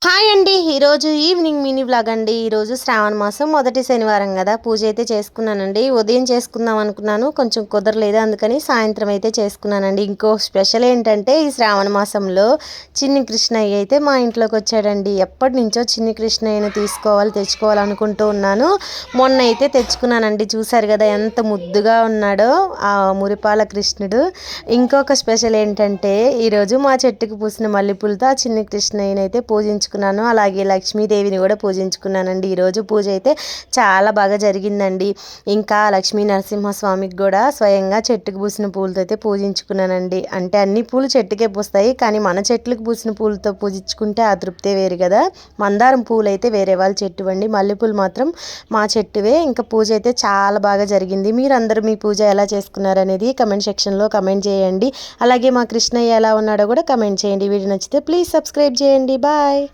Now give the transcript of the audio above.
Hi అండి. ఈరోజు evening mini vlog అండి. ఈరోజు శ్రావణ మాసం మొదటి శనివారం కదా, పూజ అయితే చేసుకున్నానండి. ఉదయం చేసుకుందాం అనుకున్నాను, కొంచెం కుదరలేదు, అందుకని సాయంత్రం అయితే చేసుకున్నానండి. ఇంకో స్పెషల్ ఏంటంటే ఈ శ్రావణ మాసంలో చిన్ని కృష్ణయ్య అయితే మా ఇంట్లోకి వచ్చాడండి. ఎప్పటి నుంచో చిన్ని కృష్ణయ్యను తెచ్చుకోవాలి అనుకుంటూ ఉన్నాను. మొన్న అయితే తెచ్చుకున్నానండి. చూసారు కదా ఎంత ముద్దుగా ఉన్నాడో ఆ మురిపాల కృష్ణుడు. ఇంకొక స్పెషల్ ఏంటంటే ఈరోజు మా చెట్టుకు పూసిన మల్లెపూలతో ఆ చిన్ని కృష్ణయ్యని అయితే పూజించుకున్నాను. అలాగే లక్ష్మీదేవిని కూడా పూజించుకున్నానండి. ఈరోజు పూజ అయితే చాలా బాగా జరిగిందండి. ఇంకా లక్ష్మీ నరసింహస్వామికి కూడా స్వయంగా చెట్టుకు పూసిన పూలతో అయితే పూజించుకున్నానండి. అంటే అన్ని పూలు చెట్టుకే పూస్తాయి, కానీ మన చెట్లకు పూసిన పూలతో పూజించుకుంటే ఆ తృప్తే వేరు కదా. మందారం పూలు అయితే వేరే వాళ్ళ చెట్టు అండి, మల్లెపూలు మాత్రం మా చెట్టువే. ఇంకా పూజ అయితే చాలా బాగా జరిగింది. మీరందరూ మీ పూజ ఎలా చేసుకున్నారనేది కమెంట్ సెక్షన్లో కమెంట్ చేయండి. అలాగే మా కృష్ణయ్య ఎలా ఉన్నాడో కూడా కమెంట్ చేయండి. వీడియో నచ్చితే ప్లీజ్ సబ్స్క్రైబ్ చేయండి. బాయ్.